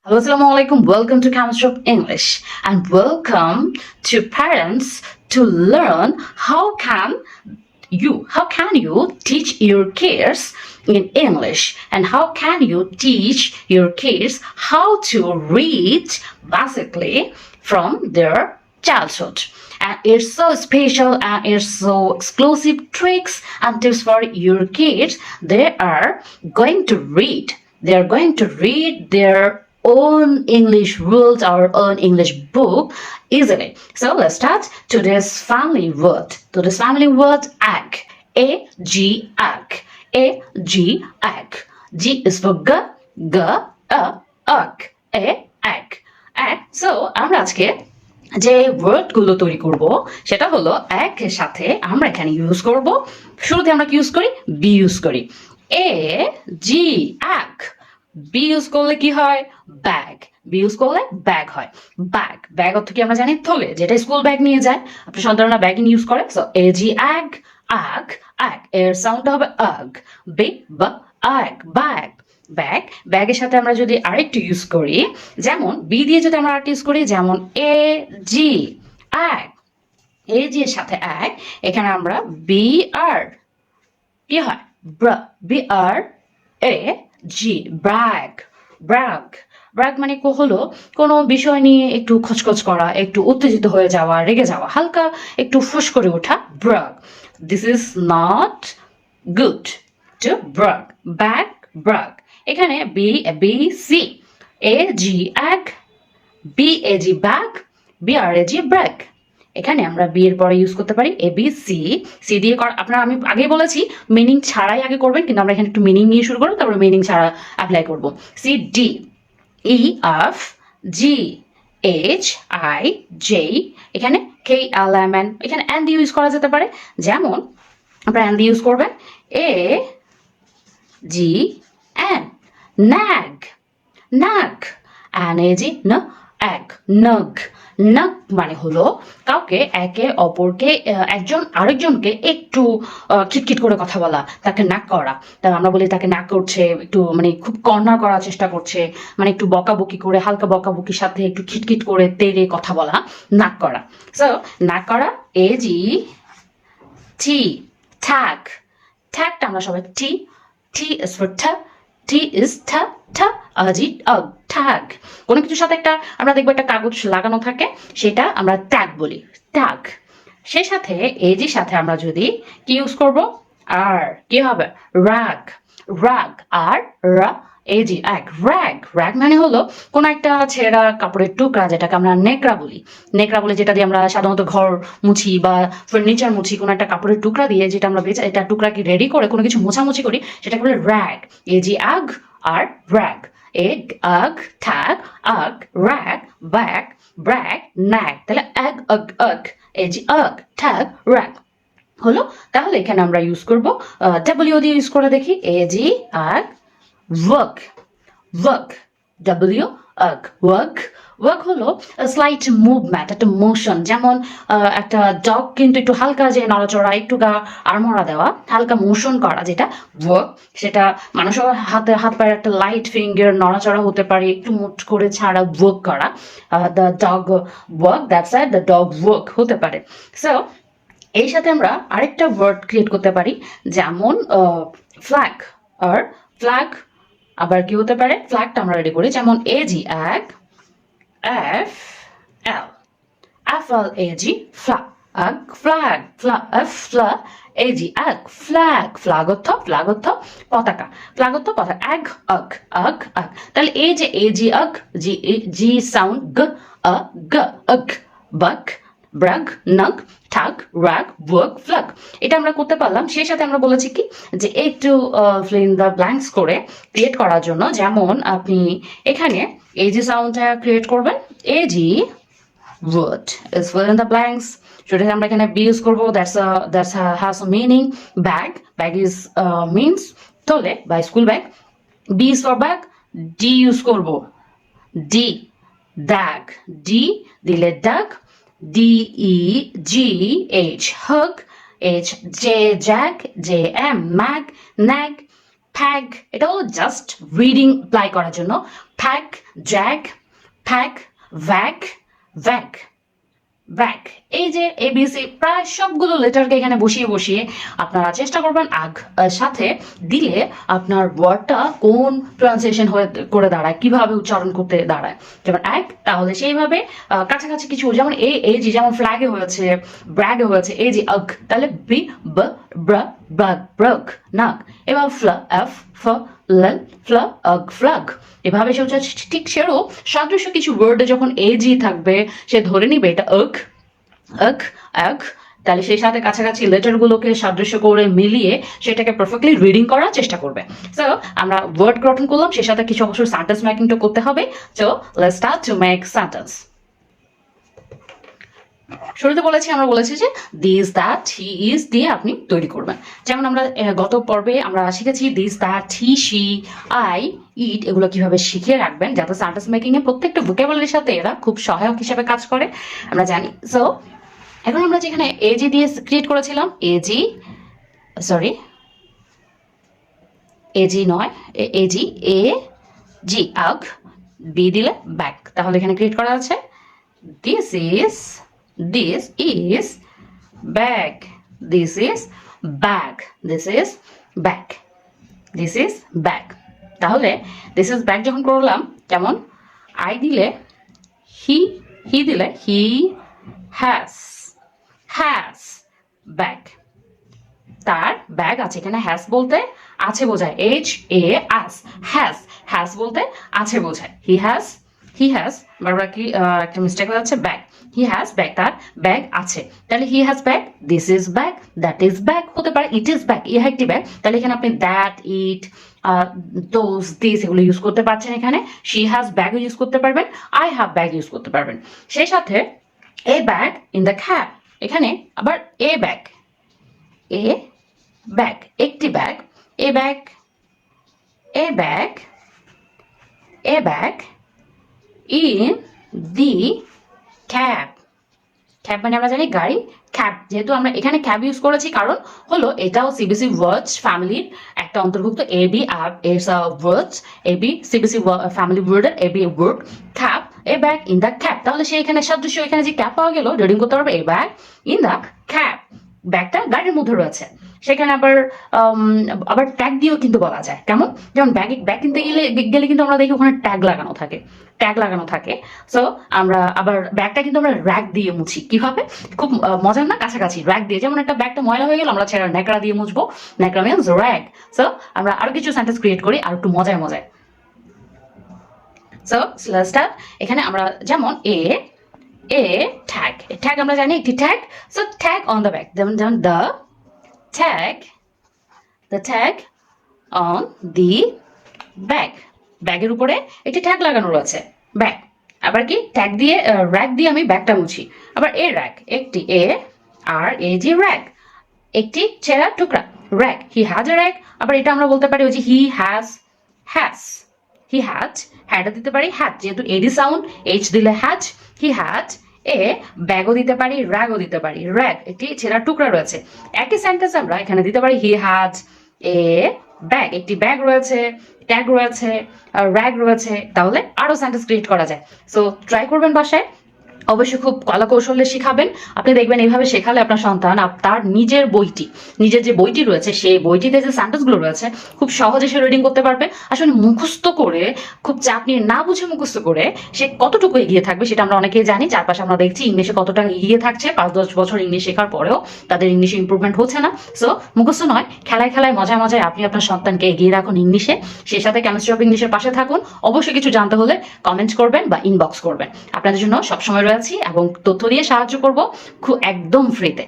Hello, Assalamu alaikum. Welcome to Chemistry of English and welcome to parents to learn how can you teach your kids in English and how can you teach your kids how to read basically from their childhood. And it's so special and it's so exclusive tricks and tips for your kids. They are going to read. They are going to read their own English rules, our own English book easily. So let's start today's family word. Today's family word egg. A-G egg. A-G egg. G is for g, egg. A egg. Egg. So আমরা আজকে যে ওয়ার্ডগুলো তৈরি করব সেটা হলো এক এর সাথে আমরা এখানে ইউজ করব শুরুতে আমরা কি ইউজ করি বি ইউজ করি এ জি এক বি ইউজ করলে কি হয় ব্যাগ বি ইউজ করলে ব্যাগ হয় ব্যাগ ব্যাগ অর্থ কি আমরা জানি থলে যেটা স্কুল ব্যাগ নিয়ে যায় আপনি সন্তানরা ব্যাগ ইউজ করে সো এ জি এক আগ আগ এর সাউন্ড হবে আগ বি বা আগ ব্যাগ ব্যাগ ব্যাগের সাথে আমরা যদি আরেকটু ইউজ করি যেমন বি দিয়ে যদি আমরা আরেকটু ইউজ করি যেমন এ জি আগ এ জি এর সাথে আগ এখানে আমরা বি আর কি হয় B R A G brag brag brag মানে হলো কোনো বিষয় নিয়ে একটু খচখচ করা একটু উত্তেজিত হয়ে যাওয়া রেগে যাওয়া হালকা একটু ফুস করে ওঠা brag this is not good to brag bag brag এখানে B B C A G ag B A G bag B R A G brag এখানে আমরা বি এর পরে ইউজ করতে পারি এ বি সি সি দিয়ে আপনারা আমি আগে বলেছি মিনিং ছাড়াই আগে করবেন কিন্তু আমরা এখানে একটু মিনিং নিয়ে শুরু করবো তারপরে মিনিং ছাড়া অ্যাপ্লাই করব C D E F G H I J এখানে কে এল এম এন এখানে এন দিয়ে ইউজ করা যেতে পারে যেমন আপনারা এন দিয়ে ইউজ করবেন A G N nag nag N A G ন এক নগ নগ মানে হলো কাউকে একে অপরকে একজন আরেকজনকে একটু খিটখিট করে কথা বলা তাকে নাক করা তা আমরা বলি তাকে নাক করছে একটু মানে খুব কর্নার করার চেষ্টা করছে মানে একটু বকাবকি করে হালকা বকাবকির সাথে একটু খিটখিট করে তেড়ে কথা বলা নাক করা সো নাক করা এ জি টি ট্যাগ ট্যাগটা আমরা সবাই T T is for T is G tag কোনো কিছুর সাথে একটা আমরা দেখবো একটা কাগজ লাগানো থাকে সেটা আমরা ট্যাগ বলি ট্যাগ সেই সাথে এজির সাথে আমরা যদি কি ইউজ করব আর কি হবে রাগ রাগ আর রা এজি এক র্যাগ র্যাগ মানে হলো কোন একটা ছেঁড়া কাপড়ের টুকরা যেটাকে আমরা নেকড়া বলি যেটা দিয়ে আমরা সাধারণত ঘর মুছি বা ফার্নিচার মুছি কোনো একটা কাপড়ের টুকরা দিয়ে যেটা আমরা এটা টুকরাকে রেডি করে কোনো কিছু মোছামুছি করি সেটাকে বলে র্যাগ এজি আগ আর র্যাগ এগ আগ ট্যাগ আগ র্যাগ ব্যাগ ব্র্যাগ ন্যাগ তাহলে এগ আগ আগ এজি আগ ট্যাগ র্যাগ হলো তাহলে এখানে আমরা ইউজ করব ডব্লিউ দিয়ে ইউজ করে দেখি এজি আগ work work w work work হলো স্লাইট মুভমেন্ট একটা মোশন যেমন একটা ডগ কিন্তু একটু হালকা যে নড়াচড়া একটু গা আড়মোড়া দেওয়া হালকা মোশন করা যেটা ওয়ার্ক সেটা মানুষের হাত পায়ের একটা লাইট ফিঙ্গার নড়াচড়া হতে পারে একটু মুঠ করে ছাড়া ওয়ার্ক করা the dog work that's it the dog work হতে পারে সো এর সাথে আমরা আরেকটা ওয়ার্ড ক্রিয়েট করতে পারি যেমন ফ্ল্যাগ আর ফ্ল্যাগ আবার কি হতে পারে ফ্ল্যাগটা আমরা রেডি করি যেমন এ জি এক এফ এল এফ এল এ জি ফ্ল্যাগ ফ্ল্যাগ এফ ফ্ল্যাগ এ জি এক ফ্ল্যাগ ফ্ল্যাগ অর্থ পতাকা ফ্ল্যাগ অর্থ পতাকা এগ আগ আগ আগ তাহলে এই যে এ জি আগ জি জি সাউন্ড গ আগ বাক ব্রাগ নগ ঠাগ রাগ ওয়ার্ক ফ্ল্যাগ এটা আমরা করতে পারলাম সেই সাথে আমরা বলেছি কি যে একটু ফিল ইন দ্য ব্ল্যাঙ্কস করে ক্রিয়েট করার জন্য যেমন আপনি এখানে এই যে সাউন্ডটা ক্রিয়েট করবেন A G word is fill in the blanks সেটা আমরা এখানে বি ইউজ করবো that's has a meaning bag is means তোলে বা school bag B is for bag D use করবো ডি ড্যাগ ডি দিলে dag D E G H hug H J jag J M mag nag pag এটা হলো just reading apply করার জন্য। Pag, jag, pag, vag, vag, back. এই যে ABC প্রায় সবগুলো লেটারকে এখানে বসিয়ে বসিয়ে আপনারা চেষ্টা করবেন আগ সাথে দিলে আপনার ওয়ার্ডটা কোন প্রনাউন্সিয়েশন হয়ে করে দাঁড়ায়, কিভাবে উচ্চারণ করতে দাঁড়ায়। যেমন এক, তাহলে সেইভাবে কাছাকাছি কিছু, যেমন এই যে যেমন ফ্ল্যাগে হয়েছে, ব্র্যাগে হয়েছে, এই যে আগ, তাহলে বি ব ব্র ব্রাগ ব্রগ নাক। এবার ফ্ল এফ ফ লল ফ্ল আগ ফ্লাগ। এভাবে সে হচ্ছে ঠিক সেরও সাদৃশ্য কিছু ওয়ার্ডে যখন এজি থাকবে সে ধরে নিবে এটা আগ আগ আগ, তাহলে সেই সাথে কাছাকাছি লেটারগুলোকে সাদৃশ্য করে মিলিয়ে সেটাকে পারফেক্টলি রিডিং করার চেষ্টা করবে। সো আমরা ওয়ার্ড গঠন করলাম, সেই সাথে কিছু অবশ্যই সেন্টেন্স মেকিংটা করতে হবে। So let's start to make sentence. শুরুতে আমরা বলেছি যে দিস দ্যাট হি ইজ দিয়ে আপনি তৈরি করবেন। যেমন আমরা গত পর্বে আমরা শিখেছি this that he she I eat এগুলো কিভাবে শিখিয়ে রাখবেন যাতে সেন্টেন্স মেকিং এ প্রত্যেকটা ভোকাবুলারির সাথে এরা খুব সহায়ক হিসেবে কাজ করে আমরা জানি। সো এখন আমরা যেখানে এজি দিয়ে ক্রিয়েট করেছিলাম, এজি নয়, এজি এ জি আগ, বি দিলে ব্যাক, তাহলে এখানে ক্রিয়েট করা আছে this is bag, this is bag, this is bag, this is bag। তাহলে this is bag যখন করলাম, যেমন I দিলে he দিলে he has bag, তার ব্যাগ আছে। এখানে হ্যাজ বলতে আছে বোঝায়, has বলতে আছে বোঝায়। হি হ্যাজ বারবার কি একটা মিস্টেক হয়ে যাচ্ছে, ব্যাগ, হি হ্যাজ ব্যাগ, তার ব্যাগ আছে। তাহলে he has bag, this is bag, that is bag হতে পারে, ইট ইজ ব্যাগ, ইহা একটি ব্যাগ। তাহলে এখানে আপনি দ্যাট, ইট, দোজ, দিস এগুলো ইউজ করতে পারছেন। এখানে শি হ্যাজ ব্যাগ ইউজ করতে পারবেন, আই হ্যাভ ব্যাগ ইউজ করতে পারবেন। সেই সাথে এ ব্যাগ ইন দ্য ক্যাব, এখানে আবার এ ব্যাগ একটি bag, A bag in the cab মানে আমরা জানি গাড়ি, ক্যাব যেহেতু আমরা এখানে ক্যাব ইউজ করেছি কারণ হলো এটাও সিবিসি ওয়ার্ডস ফ্যামিলির একটা অন্তর্ভুক্ত। AB it's a words, AB CBC family ওয়ার্ডের AB word cab, a bag in the cab. তাহলে সে এখানে সাদৃশ্য, এখানে যে ক্যাব পাওয়া গেল রিডিং করতে পারবে এ ব্যাগ ইন দ্য ক্যাব, ব্যাগটা গাড়ির মধ্যে রয়েছে। সেখানে আবার ট্যাগ দিয়েও কিন্তু বলা যায়, কেমন, যেমন ব্যাগ কিনতে গেলে কিন্তু আমরা দেখি ওখানে ট্যাগ লাগানো থাকে। সো আমরা আবার ব্যাগটা কিন্তু আমরা র্যাক দিয়ে মুছি, কিভাবে, খুব মজার না, কাছাকাছি র্যাক দিয়ে। যেমন একটা ব্যাগটা ময়লা হয়ে গেল, আমরা ছেড়ে ন্যাকড়া দিয়ে মুছবো, ন্যাকড়া মিনস র্যাক। সো আমরা আরো কিছু সেন্টেন্স ক্রিয়েট করি আর একটু মজায়। So start. এখানে আমরা যেমন ট্যাগ আমরা জানি একটি tag. So tag on the bag, যেমন the tag on the bag, ব্যাগের উপরে একটি ট্যাগ লাগানো রয়েছে, ব্যাগ। আবার কি ট্যাগ দিয়ে র্যাক দিয়ে আমি ব্যাগটা মুছি। আবার এ র্যাক, একটি জি র্যাক, একটি ছেঁড়া টুকরা, rack, he has a rack. আবার এটা আমরা বলতে পারি ওই যে হি হ্যাজ হ্যাড দিতে পারি, হ্যাড যেহেতু এডি সাউন্ড, এইচ দিলে হ্যাজ, হি হ্যাড এ ব্যাগও দিতে পারি, র্যাগও দিতে পারি, র্যাগ একটি ছেঁড়া টুকরা রয়েছে। একই সেন্টেন্স আমরা এখানে দিতে পারি হি হ্যাজ এ ব্যাগ, একটি ব্যাগ রয়েছে, ট্যাগ রয়েছে, র্যাগ রয়েছে, তাহলে আরো সেন্টেন্স ক্রিয়েট করা যায়। সো ট্রাই করবেন বাসায়, অবশ্যই খুব কলা কৌশলে শিখাবেন। আপনি দেখবেন এইভাবে শেখালে আপনার সন্তান তার নিজের যে বইটি রয়েছে সেই বইটিতে যে সেন্টেন্সগুলো রয়েছে খুব সহজে সে রিডিং করতে পারবে। আসলে মুখস্থ করে, খুব চাপ নিয়ে না বুঝে মুখস্থ করে সে কতটুকু এগিয়ে থাকবে সেটা আমরা অনেকেই জানি। চারপাশে আমরা দেখছি ইংলিশে কতটা এগিয়ে থাকছে, 5-10 বছর ইংলিশ শেখার পরেও তাদের ইংলিশে ইম্প্রুভমেন্ট হচ্ছে না। সো মুখস্থ নয়, খেলায় মজায় আপনি আপনার সন্তানকে এগিয়ে রাখুন ইংলিশে। সেই সাথে কেমিস্ট্রি অফ ইংলিশের পাশে থাকুন। অবশ্যই কিছু জানতে হলে কমেন্ট করবেন বা ইনবক্স করবেন। আপনাদের জন্য সবসময় রয়েছি এবং তথ্য দিয়ে সাহায্য করব, একদম ফ্রিতে।